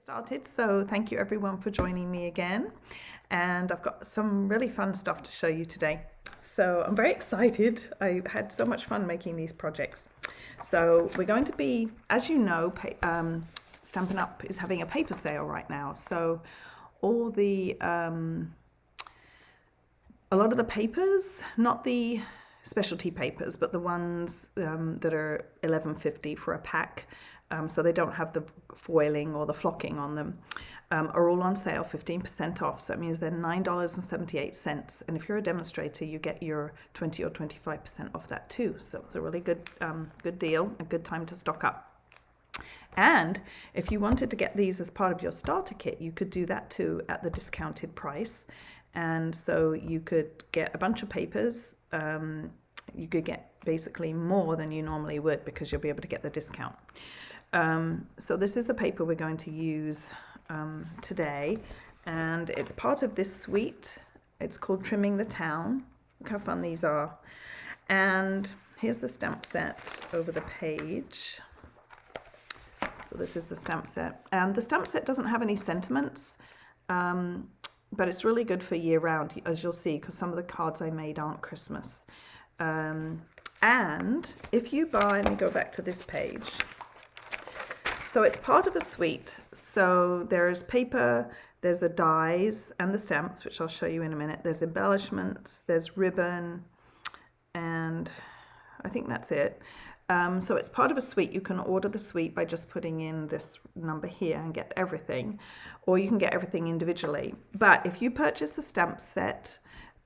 Started. So thank you everyone for joining me again, and I've got some really fun stuff to show you today. So I'm very excited. I had so much fun making these projects. So we're going to be, as you know, Stampin' Up is having a paper sale right now. So all the a lot of the papers, not the specialty papers, but the ones that are $11.50 for a pack, so they don't have the foiling or the flocking on them, are all on sale, 15% off. So it means they're $9.78. And if you're a demonstrator, you get your 20 or 25% off that too. So it's a really good deal, a good time to stock up. And if you wanted to get these as part of your starter kit, you could do that too at the discounted price. And so you could get a bunch of papers. You could get basically more than you normally would because you'll be able to get the discount. So this is the paper we're going to use today, and it's part of this suite. It's called Trimming the Town. Look how fun these are. And here's the stamp set over the page. So this is the stamp set, and the stamp set doesn't have any sentiments, but it's really good for year round, as you'll see, because some of the cards I made aren't Christmas. And if you buy, let me go back to this page. So it's part of a suite. So there's paper, there's the dies and the stamps, which I'll show you in a minute. There's embellishments, there's ribbon, and I think that's it. So it's part of a suite. You can order the suite by just putting in this number here and get everything, or you can get everything individually. But if you purchase the stamp set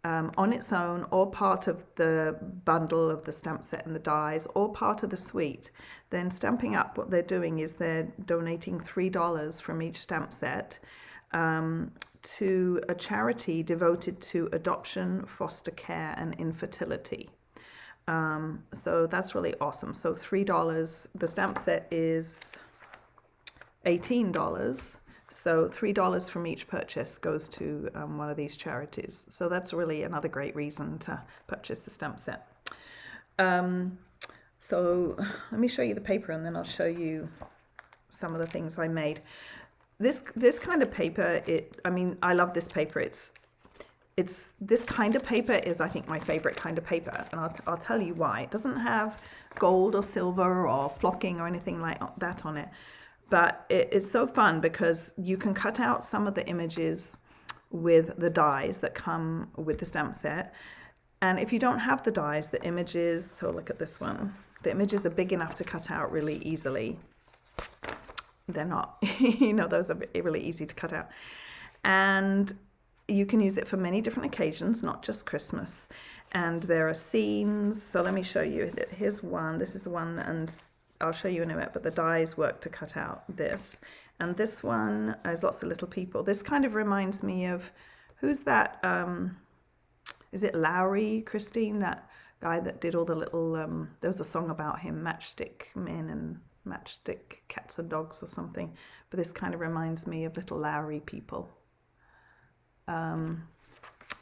on its own, or part of the bundle of the stamp set and the dies, or part of the suite, then Stampin' Up, what they're doing is they're donating $3 from each stamp set to a charity devoted to adoption, foster care, and infertility. So that's really awesome. So $3, the stamp set is $18. So $3 from each purchase goes to one of these charities. So that's really another great reason to purchase the stamp set. So let me show you the paper, and then I'll show you some of the things I made. This kind of paper, I love this paper. It's this kind of paper is, I think, my favorite kind of paper, and I'll tell you why. It doesn't have gold or silver or flocking or anything like that on it. But it's so fun because you can cut out some of the images with the dies that come with the stamp set. And if you don't have the dies, the images, so look at this one, the images are big enough to cut out really easily. They're not, those are really easy to cut out. And you can use it for many different occasions, not just Christmas. And there are scenes. So let me show you. Here's one. This is the one, and I'll show you in a minute, but the dies work to cut out this. And this one has lots of little people. This kind of reminds me of, who's that? Is it Lowry, Christine? That guy that did all the little, there was a song about him, Matchstick Men and Matchstick Cats and Dogs or something. But this kind of reminds me of little Lowry people.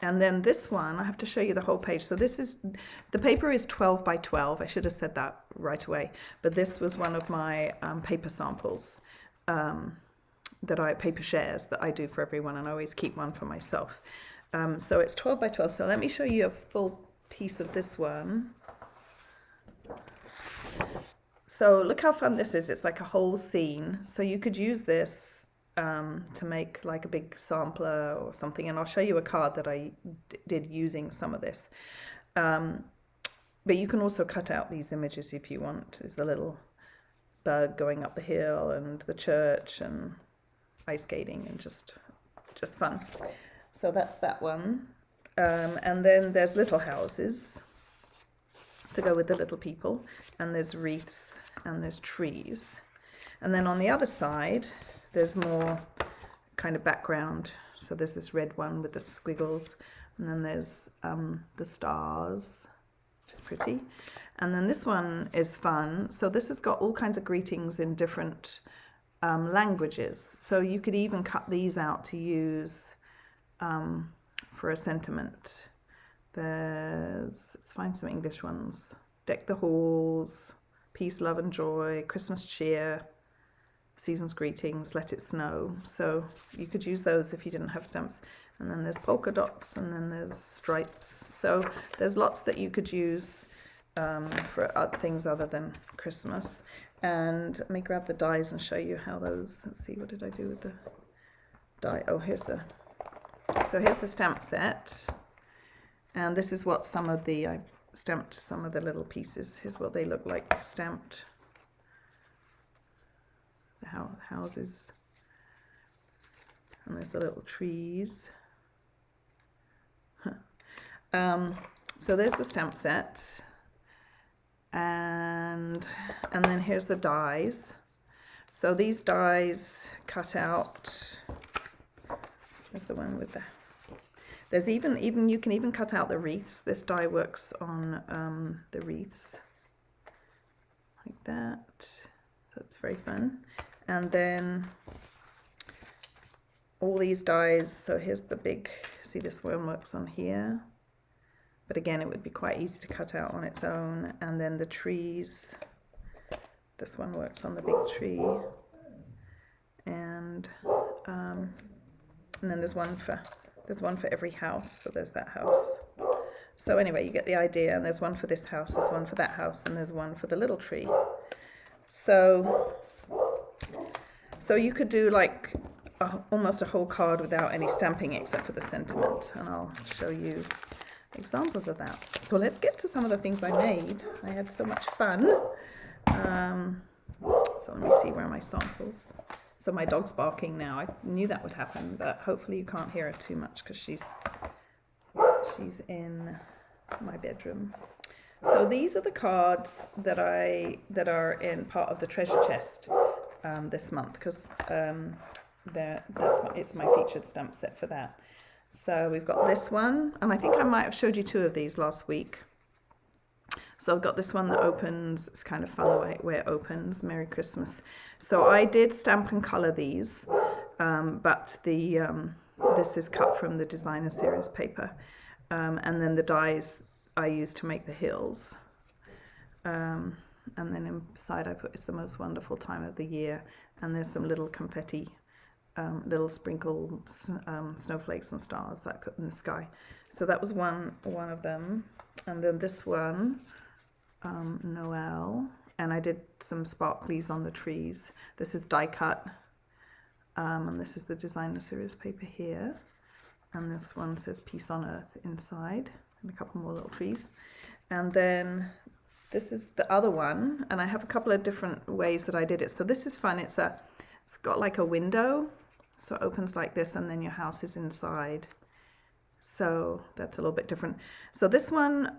And then this one, I have to show you the whole page. So the paper is 12 by 12. I should have said that right away. But this was one of my paper samples, paper shares that I do for everyone, and I always keep one for myself. So it's 12 by 12. So let me show you a full piece of this one. So look how fun this is. It's like a whole scene. So you could use this to make like a big sampler or something, and I'll show you a card that I did using some of this. But you can also cut out these images if you want. There's a little bug going up the hill, and the church, and ice skating, and just fun. So that's that one. And then there's little houses to go with the little people, and there's wreaths, and there's trees. And then on the other side, there's more kind of background. So there's this red one with the squiggles, and then there's the stars, which is pretty. And then this one is fun. So this has got all kinds of greetings in different languages. So you could even cut these out to use for a sentiment. Let's find some English ones. Deck the halls, peace, love and joy, Christmas cheer, Season's Greetings, Let It Snow. So you could use those if you didn't have stamps. And then there's polka dots, and then there's stripes. So there's lots that you could use for things other than Christmas. And let me grab the dies and show you how those, let's see, what did I do with the die? Oh, here's the stamp set. And this is what some of the, I stamped some of the little pieces. Here's what they look like stamped. The houses. And there's the little trees. So there's the stamp set. And then here's the dies. So these dies cut out, there's the one with the, there's even you can even cut out the wreaths. This die works on the wreaths like that. So it's very fun. And then all these dies, so here's the big, see this one works on here. But again, it would be quite easy to cut out on its own. And then the trees, this one works on the big tree. And then there's one for every house. So there's that house. So anyway, you get the idea. And there's one for this house, there's one for that house, and there's one for the little tree. So you could do like almost a whole card without any stamping except for the sentiment. And I'll show you examples of that. So let's get to some of the things I made. I had so much fun. So let me see, where are my samples? So my dog's barking now. I knew that would happen, but hopefully you can't hear her too much because she's in my bedroom. So these are the cards that are in part of the treasure chest this month, because it's my featured stamp set for that. So we've got this one, and I think I might have showed you two of these last week. So I've got this one that opens, it's kind of fun the way it opens, Merry Christmas. So I did stamp and colour these, but this is cut from the designer series paper. And then the dies I used to make the hills. And then inside I put It's the Most Wonderful Time of the Year, and there's some little confetti, little sprinkle snowflakes and stars that I put in the sky. So that was one of them. And then this one, Noel, and I did some sparklies on the trees. This is die cut, and this is the designer series paper here. And this one says Peace on Earth inside, and a couple more little trees. And then this is the other one, and I have a couple of different ways that I did it. So this is fun. It's got like a window, so it opens like this, and then your house is inside. So that's a little bit different. So this one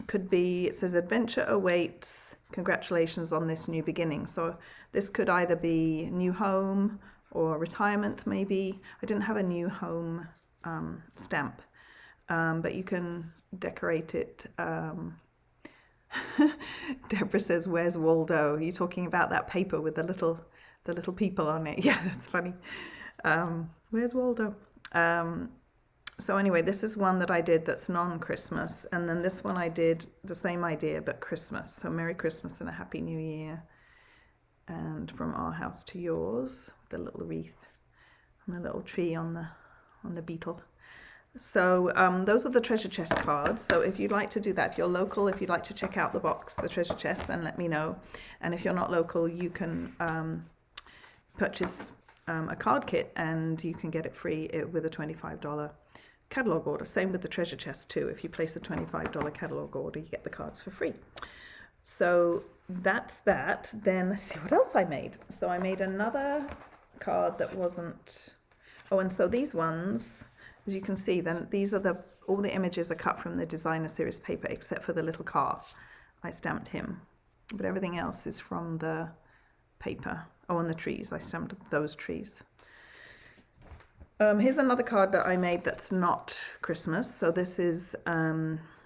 could be, it says Adventure Awaits, Congratulations on This New Beginning. So this could either be new home or retirement maybe. I didn't have a new home stamp, but you can decorate it. Deborah says, where's Waldo? Are you talking about that paper with the little people on it? Yeah, that's funny. Where's Waldo? So anyway, this is one that I did that's non-Christmas, and then this one I did the same idea but Christmas. So Merry Christmas and a Happy New Year, and From Our House to Yours, the little wreath and the little tree on the beetle. So those are the treasure chest cards. So if you'd like to do that, if you're local, if you'd like to check out the box, the treasure chest, then let me know. And if you're not local, you can purchase a card kit, and you can get it free with a $25 catalog order. Same with the treasure chest too. If you place a $25 catalog order, you get the cards for free. So that's that. Then let's see what else I made. So I made another card that wasn't, oh, and so these ones, as you can see, then these are all the images are cut from the designer series paper except for the little car. I stamped him, but everything else is from the paper. Oh, and the trees, I stamped those trees. Here's another card that I made that's not Christmas. So this is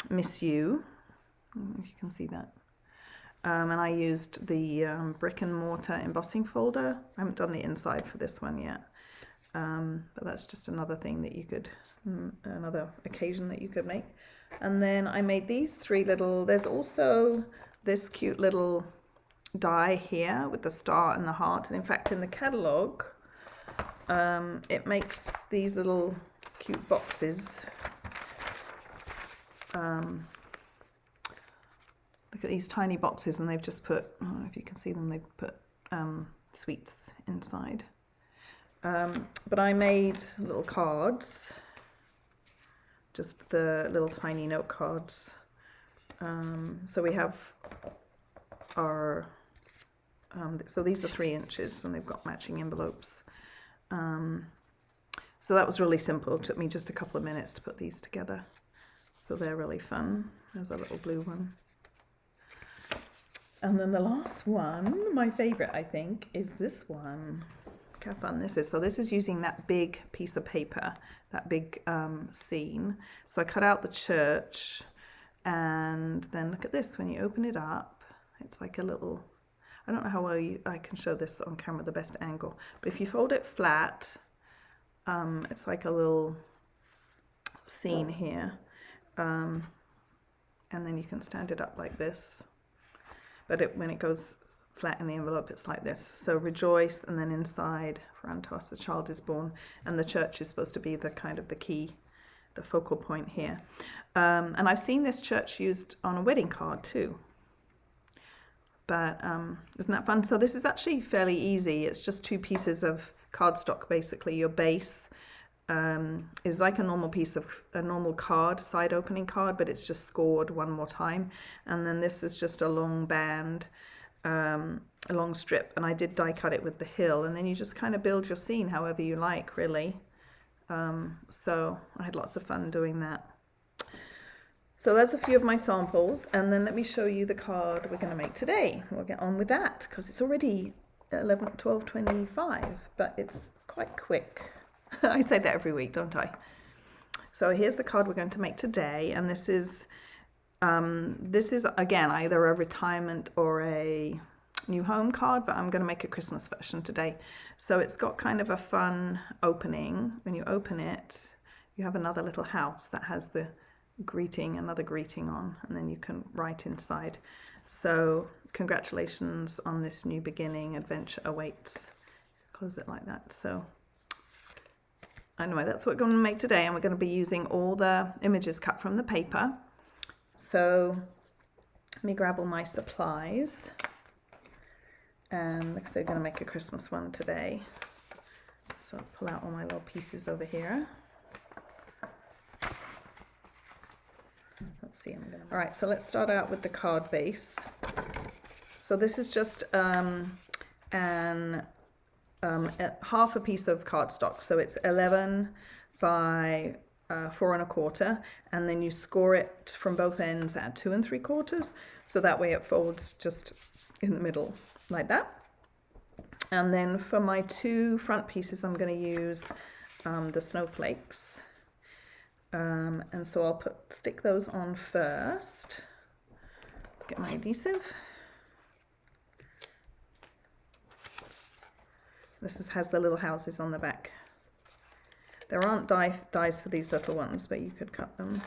Miss You, I don't know if you can see that. And I used the brick and mortar embossing folder. I haven't done the inside for this one yet. But that's just another thing that you could, another occasion that you could make. And then I made these three little, there's also this cute little die here with the star and the heart. And in fact, in the catalogue, it makes these little cute boxes. Look at these tiny boxes, and they've just put, I don't know if you can see them, they've put sweets inside. But I made little cards, just the little tiny note cards. So we have our, so these are 3 inches, and they've got matching envelopes. So that was really simple. It took me just a couple of minutes to put these together. So they're really fun. There's a little blue one. And then the last one, my favorite, I think, is this one. Look how fun this is. So this is using that big piece of paper, that big scene. So I cut out the church, and then look at this. When you open it up, it's like a little, I don't know how well I can show this on camera, the best angle, but if you fold it flat, it's like a little scene here. And then you can stand it up like this. But when it goes flat in the envelope, it's like this. So rejoice, and then inside, for unto us a child is born. And the church is supposed to be the kind of the key, the focal point here. And I've seen this church used on a wedding card too. But isn't that fun? So this is actually fairly easy. It's just 2 pieces of cardstock, basically. Your base is like a normal card, side opening card, but it's just scored one more time. And then this is just a long band, a long strip, and I did die cut it with the hill, and then you just kind of build your scene however you like, really. So I had lots of fun doing that. So that's a few of my samples, and then let me show you the card we're going to make today. We'll get on with that because it's already 12:25, but it's quite quick. I say that every week, don't I? So here's the card we're going to make today, and this is again either a retirement or a new home card, but I'm going to make a Christmas version today. So it's got kind of a fun opening. When you open it, you have another little house that has the another greeting on, and then you can write inside. So congratulations on this new beginning, adventure awaits. Close it like that. So anyway, that's what we're going to make today, and we're going to be using all the images cut from the paper. So let me grab all my supplies, and like I said, we're going to make a Christmas one today. So I'll pull out all my little pieces over here. Let's see, all right, so let's start out with the card base. So this is just half a piece of cardstock, so it's 11 by 4 1/4, and then you score it from both ends at 2 3/4, so that way it folds just in the middle like that. And then for my 2 front pieces, I'm going to use the snowflakes, and so I'll stick those on first. Let's get my adhesive. This has the little houses on the back. There aren't dies for these little ones, but you could cut them.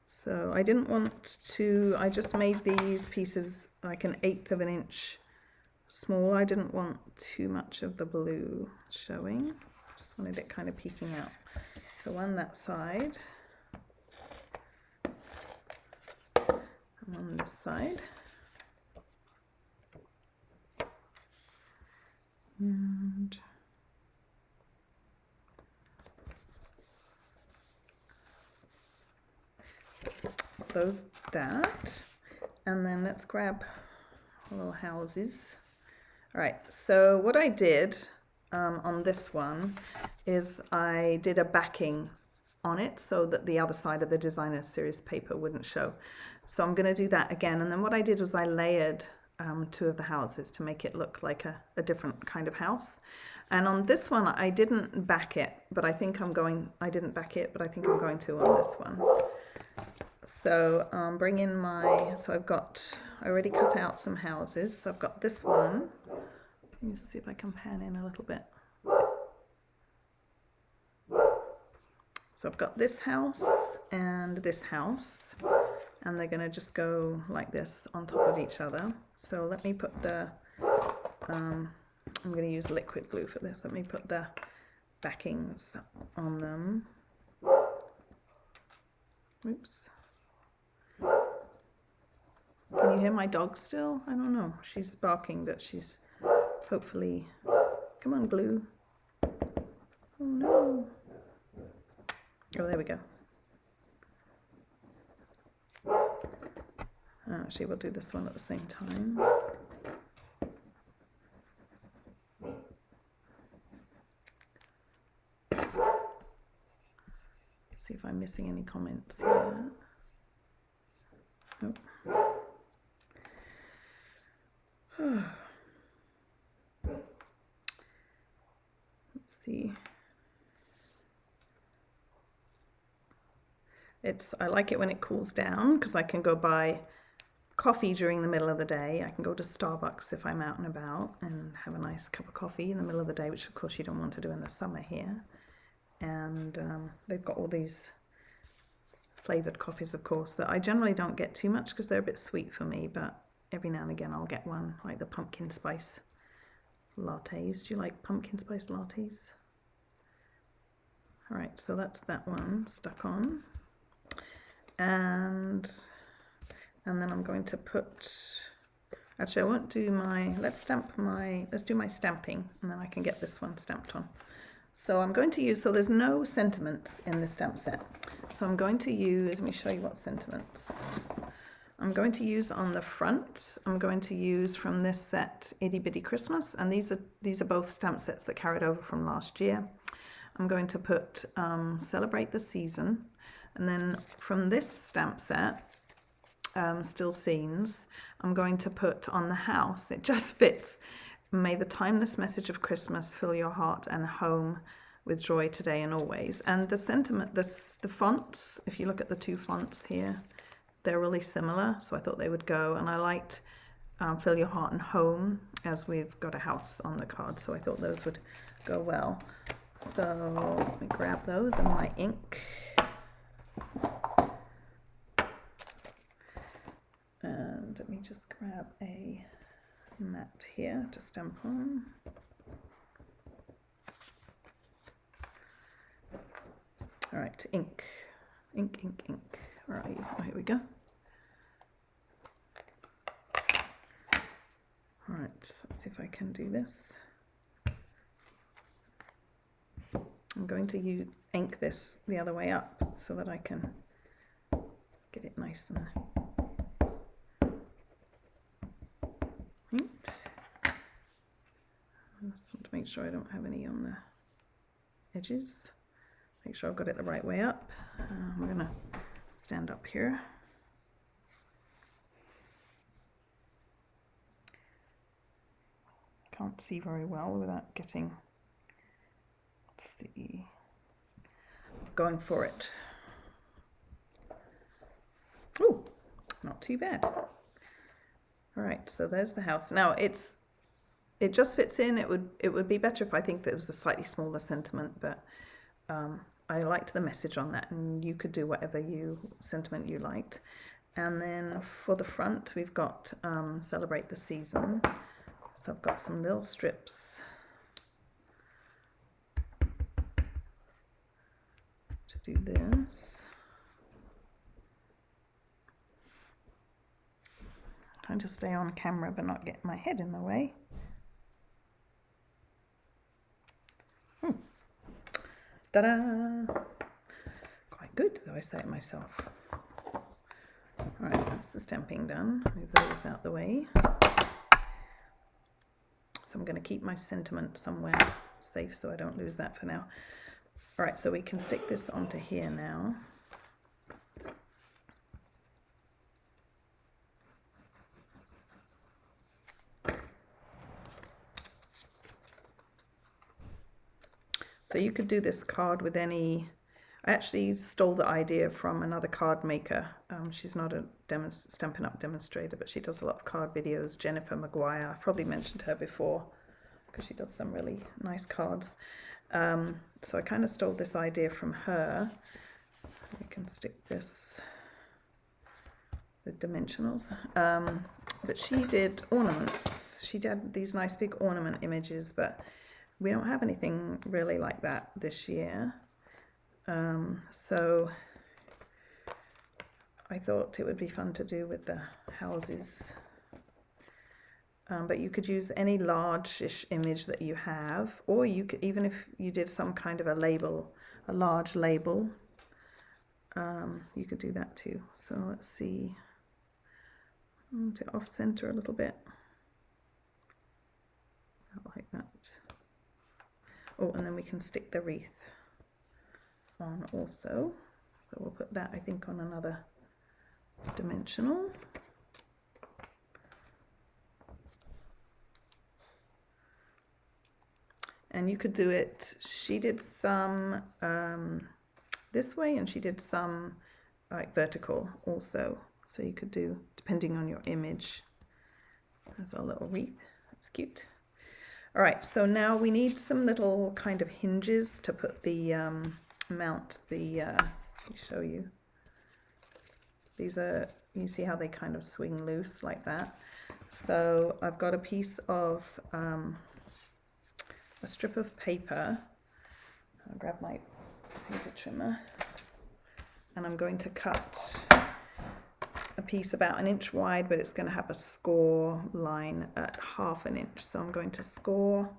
So I didn't want to, I just made these pieces like 1/8 of an inch small. I didn't want too much of the blue showing. Just wanted it kind of peeking out. So on that side, and on this side. And close that, and then let's grab little houses. All right, so what I did on this one is I did a backing on it so that the other side of the designer series paper wouldn't show. So I'm going to do that again, and then what I did was I layered 2 of the houses to make it look like a different kind of house. And on this one I didn't back it, but I think I'm going to on this one. So bring in so I already cut out some houses. So I've got this one. Let me see if I can pan in a little bit. So I've got this house and this house. and they're going to just go like this on top of each other. So let me put the, I'm going to use liquid glue for this. Let me put the backings on them. Oops. Can you hear my dog still? I don't know. She's barking, but she's hopefully... Come on, glue. Oh no. Oh, there we go. Actually, we'll do this one at the same time. Let's see if I'm missing any comments here. Nope. Let's see. I like it when it cools down because I can go buy coffee during the middle of the day. I can go to Starbucks if I'm out and about and have a nice cup of coffee in the middle of the day, which of course you don't want to do in the summer here. And they've got all these flavoured coffees, of course, that I generally don't get too much because they're a bit sweet for me, but every now and again I'll get one, like the pumpkin spice lattes. Do you like pumpkin spice lattes? All right, so that's that one stuck on. And then I'm going to put, actually I won't do my, let's do my stamping, and then I can get this one stamped on. So I'm going to use, so there's no sentiments in this stamp set. So I'm going to use, let me show you what sentiments. I'm going to use on the front, I'm going to use from this set, Itty Bitty Christmas, and these are both stamp sets that carried over from last year. I'm going to put Celebrate the Season, and then from this stamp set, Still Scenes, I'm going to put on the house, it just fits, may the timeless message of Christmas fill your heart and home with joy today and always. And the sentiment, the fonts, if you look at the two fonts here, they're really similar, so I thought they would go. And I liked Fill Your Heart and Home, as we've got a house on the card, so I thought those would go well. So let me grab those and my ink. And let me just grab a mat here to stamp on. All right, ink. Ink, ink, ink. Where are you? Oh, here we go. All right, let's see if I can do this. I'm going to ink this the other way up so that I can get it nice and inked. I just want to make sure I don't have any on the edges. Make sure I've got it the right way up. I'm going to stand up here. Can't see very well without getting, let's see, going for it. Oh, not too bad. All right, so there's the house. Now it just fits in. It would be better if I think that it was a slightly smaller sentiment, but I liked the message on that, and you could do whatever sentiment you liked. And then for the front, we've got Celebrate the Season. So I've got some little strips to do this. Trying to stay on camera but not get my head in the way. Ta-da! Quite good, though I say it myself. Alright, that's the stamping done. Move those out the way. So I'm going to keep my sentiment somewhere safe so I don't lose that for now. Alright, so we can stick this onto here now. So you could do this card with any, I actually stole the idea from another card maker. She's not a Stampin' Up demonstrator, but she does a lot of card videos, Jennifer Maguire. I've probably mentioned her before because she does some really nice cards. So I kind of stole this idea from her. We can stick this with dimensionals. But she did ornaments. She did these nice big ornament images, but we don't have anything really like that this year. So I thought it would be fun to do with the houses. But you could use any large-ish image that you have, or you could, even if you did some kind of a label, a large label, you could do that too. So let's see, I want it off center a little bit, like that. Oh, and then we can stick the wreath on also. So we'll put that, I think, on another dimensional. And you could do it, she did some this way, and she did some like vertical also. So you could do, depending on your image. There's a little wreath, that's cute. All right, so now we need some little kind of hinges to put the, mount the, let me show you. These are, you see how they kind of swing loose like that. So I've got a piece of, a strip of paper. I'll grab my paper trimmer, and I'm going to cut a piece about 1 inch wide, but it's going to have a score line at 1/2 inch. So I'm going to score,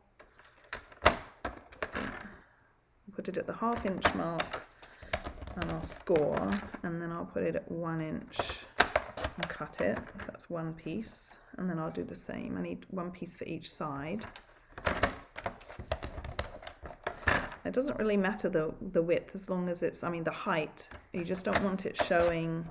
so put it at the 1/2 inch mark, and I'll score, and then I'll put it at 1 inch and cut it. So that's one piece, and then I'll do the same. I need one piece for each side. It doesn't really matter the width, as long as it's, I mean, the height. You just don't want it showing,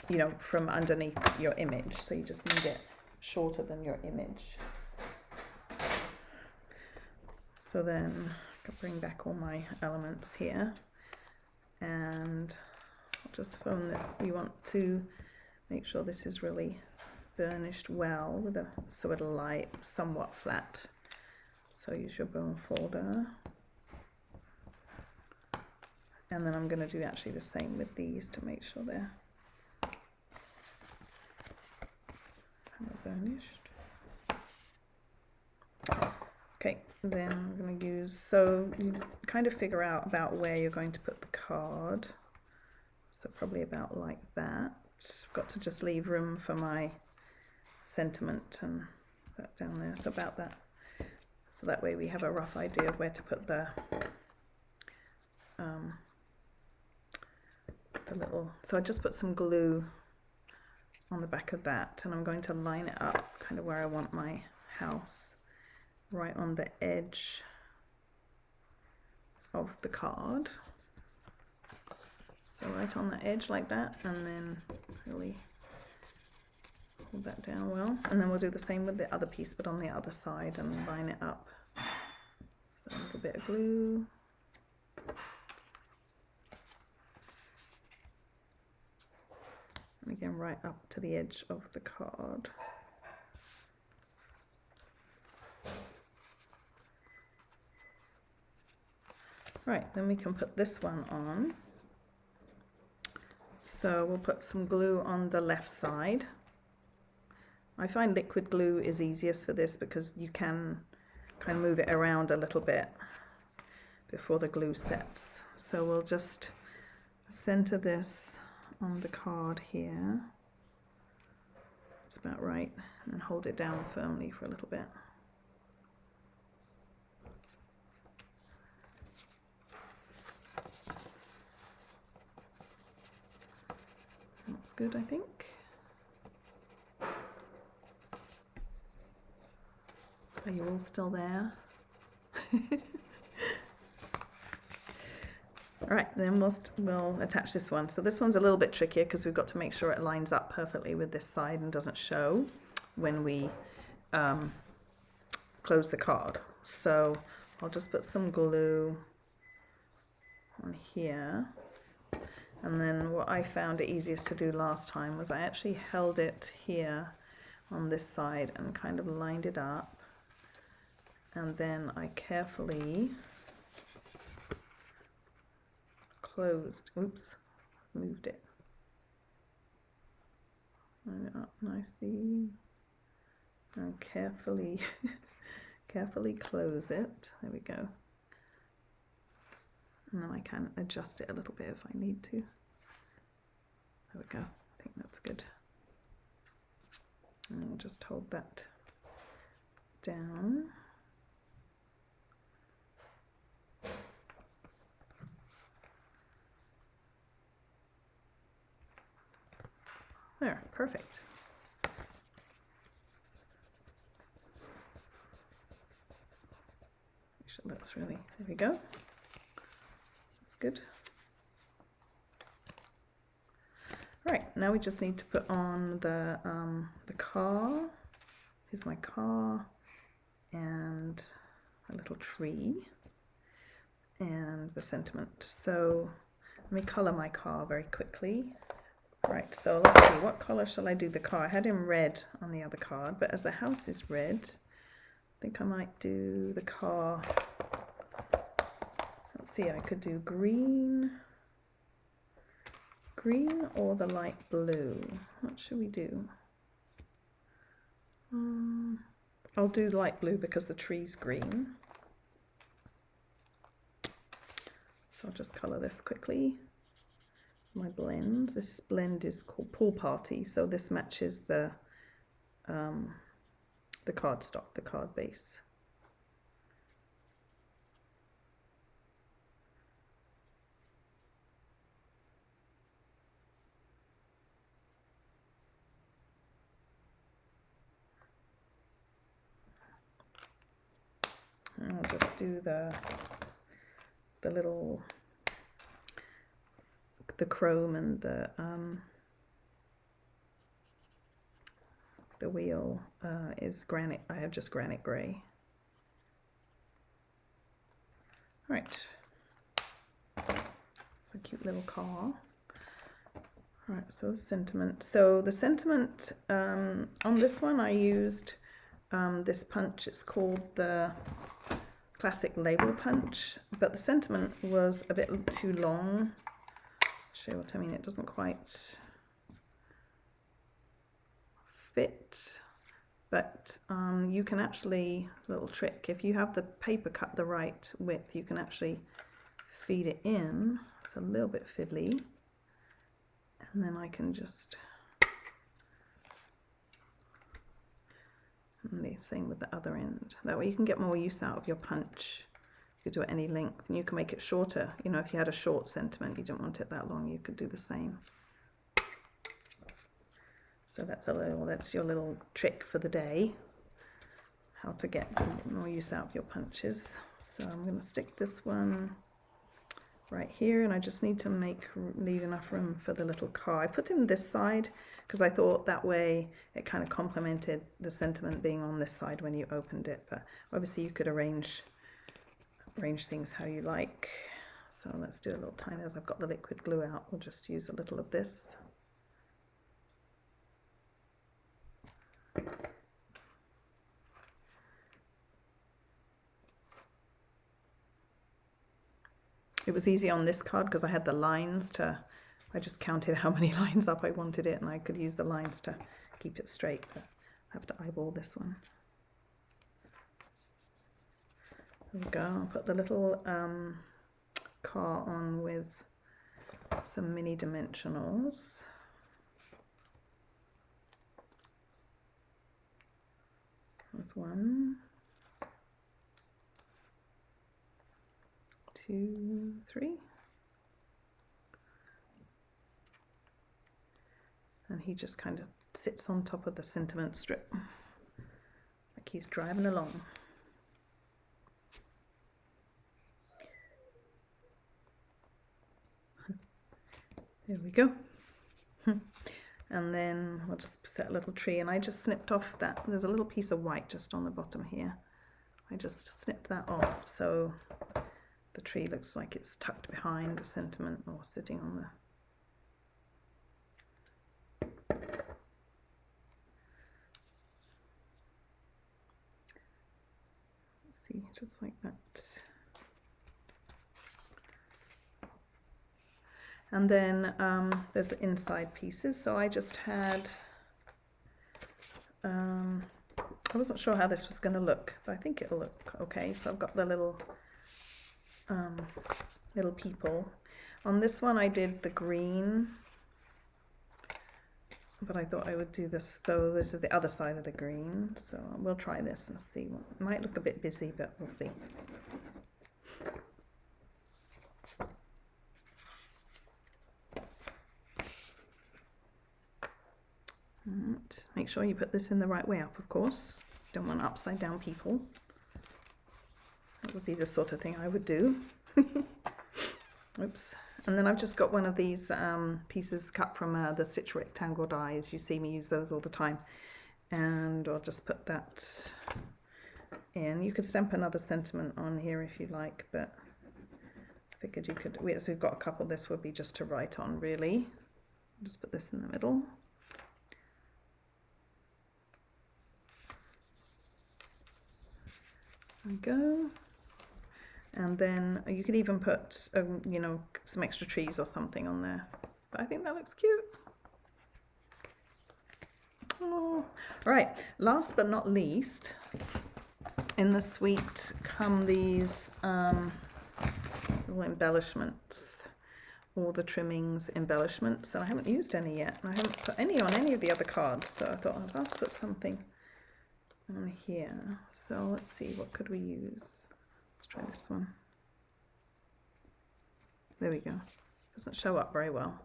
you know, from underneath your image. So you just need it shorter than your image. So then I can bring back all my elements here, and I'll just phone that we want to make sure this is really burnished well with a, so it'll lie somewhat flat. So use your bone folder, and then I'm going to do actually the same with these to make sure they're burnished. Okay, then I'm going to use, so you kind of figure out about where you're going to put the card. So probably about like that. I've got to just leave room for my sentiment and that down there. So about that. So that way we have a rough idea of where to put the little, so I just put some glue on the back of that, and I'm going to line it up kind of where I want my house, right on the edge of the card. So right on the edge like that, and then really hold that down well, and then we'll do the same with the other piece, but on the other side, and line it up. So a little bit of glue. And again, right up to the edge of the card. Right, then we can put this one on. So we'll put some glue on the left side. I find liquid glue is easiest for this because you can kind of move it around a little bit before the glue sets. So we'll just center this on the card here. It's about right, and then hold it down firmly for a little bit. That's good, I think. Are you all still there? All right, then we'll attach this one. So this one's a little bit trickier because we've got to make sure it lines up perfectly with this side and doesn't show when we close the card. So I'll just put some glue on here. And then what I found it easiest to do last time was I actually held it here on this side and kind of lined it up. And then I carefully closed, oops, moved it. line it up nicely and carefully carefully close it. There we go. And then I can adjust it a little bit if I need to. There we go. I think that's good. And I'll just hold that down. There, perfect. Make sure that's really, there we go. That's good. Right, now we just need to put on the car. Here's my car and a little tree and the sentiment. So let me colour my car very quickly. Right, so let's see, what colour shall I do the car? I had in red on the other card, but as the house is red, I think I might do the car. Let's see, I could do green or the light blue. What should we do? I'll do light blue because the tree's green. So I'll just colour this quickly. My blends. This blend is called Pool Party, so this matches the cardstock, the card base. And I'll just do the little, the chrome and the wheel is granite. I have just granite grey. Right, it's a cute little car. Right, so the sentiment. So the sentiment on this one I used this punch. It's called the Classic Label Punch, but the sentiment was a bit too long. Show you what I mean. It doesn't quite fit, but you can actually, little trick, if you have the paper cut the right width, you can actually feed it in. It's a little bit fiddly, and then I can just, and the same with the other end. That way you can get more use out of your punch. You could do it any length, and you can make it shorter. You know, if you had a short sentiment, you didn't want it that long, you could do the same. So that's your little trick for the day, how to get more use out of your punches. So I'm going to stick this one right here, and I just need to leave enough room for the little car. I put him this side because I thought that way it kind of complemented the sentiment being on this side when you opened it, but obviously you could arrange things how you like. So let's do a little tiny, as I've got the liquid glue out, we'll just use a little of this. It was easy on this card because I had the lines I just counted how many lines up I wanted it, and I could use the lines to keep it straight, but I have to eyeball this one. There we go. I'll put the little car on with some mini dimensionals. There's 1, 2, 3. And he just kind of sits on top of the sentiment strip, like he's driving along. There we go. And then we'll just set a little tree, and I just snipped off that. There's a little piece of white just on the bottom here. I just snipped that off so the tree looks like it's tucked behind the sentiment or sitting on the. Let's see, just like that. And then there's the inside pieces. So I just had I wasn't sure how this was going to look, but I think it'll look okay. So I've got the little little people. On this one I did the green, but I thought I would do this, so this is the other side of the green, so we'll try this and see. It might look a bit busy, but we'll see. And make sure you put this in the right way up, of course. Don't want upside down people. That would be the sort of thing I would do. Oops. And then I've just got one of these pieces cut from the Stitch Rectangle dies. You see me use those all the time. And I'll just put that in. You could stamp another sentiment on here if you like, but I figured you could, as we've got a couple, this would be just to write on, really. Just put this in the middle. There we go. And then you could even put, you know, some extra trees or something on there. But I think that looks cute. Oh. Right, last but not least, in the suite come these little embellishments, all the Trimmings Embellishments. And I haven't used any yet. And I haven't put any on any of the other cards. So I thought I'll just put something on here. So let's see, what could we use? Let's try this one. There we go. Doesn't show up very well.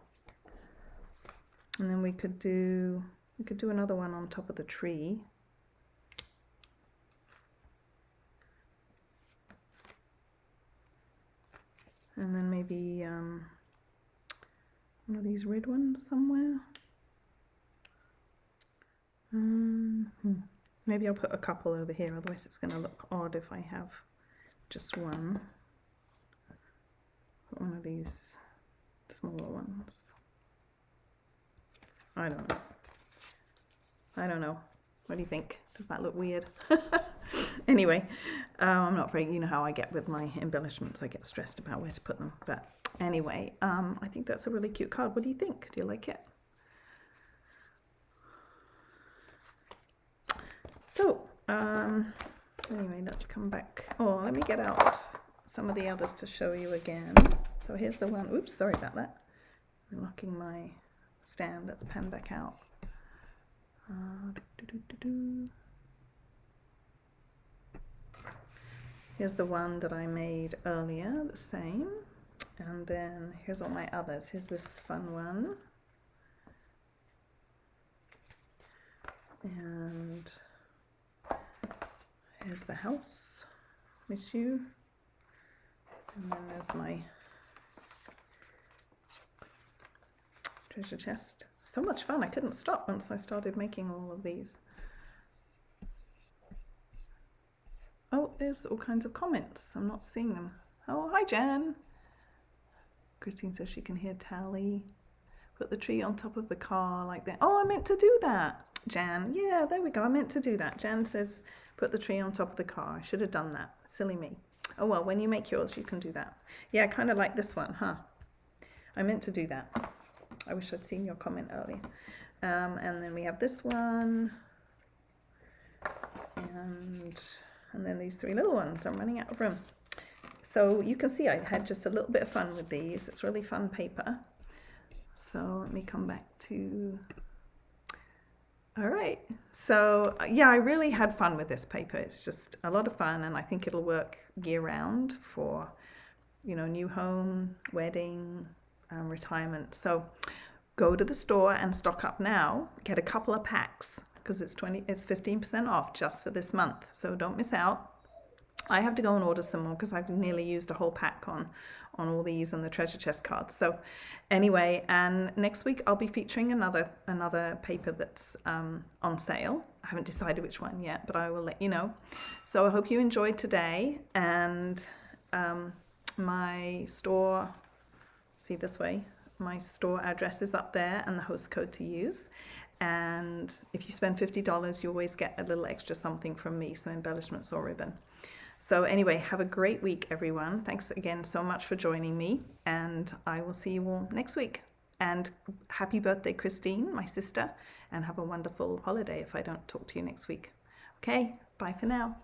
And then we could do another one on top of the tree. And then maybe one of these red ones somewhere. Maybe I'll put a couple over here, otherwise it's going to look odd if I have just one. Put one of these smaller ones. I don't know. I don't know. What do you think? Does that look weird? Anyway, I'm not very, you know how I get with my embellishments. I get stressed about where to put them. But anyway, I think that's a really cute card. What do you think? Do you like it? So, anyway, let's come back. Oh, let me get out some of the others to show you again. So here's the one. Oops, sorry about that. I'm locking my stand. Let's pan back out. Here's the one that I made earlier, the same. And then here's all my others. Here's this fun one. And here's the house. Miss you. And then there's my treasure chest. So much fun. I couldn't stop once I started making all of these. Oh, there's all kinds of comments. I'm not seeing them. Oh, hi, Jan. Christine says she can hear Tally. Put the tree on top of the car like that. Oh, I meant to do that, Jan. Yeah, there we go. I meant to do that. Jan says put the tree on top of the car. I should have done that. Silly me. Oh, well, when you make yours, you can do that. Yeah, kind of like this one, huh? I meant to do that. I wish I'd seen your comment earlier. And then we have this one. And then these three little ones. I'm running out of room. So you can see I had just a little bit of fun with these. It's really fun paper. So let me come back to... All right. So yeah, I really had fun with this paper. It's just a lot of fun, and I think it'll work year round for, you know, new home, wedding, retirement. So go to the store and stock up now. Get a couple of packs because it's 15% off just for this month. So don't miss out. I have to go and order some more because I've nearly used a whole pack on all these and the treasure chest cards. So anyway, and next week I'll be featuring another paper that's on sale. I haven't decided which one yet, but I will let you know. So I hope you enjoyed today, and my store, see this way, my store address is up there and the host code to use. And if you spend $50, you always get a little extra something from me, some embellishments or ribbon. So anyway, have a great week, everyone. Thanks again so much for joining me, and I will see you all next week. And happy birthday, Christine, my sister, and have a wonderful holiday if I don't talk to you next week. Okay, bye for now.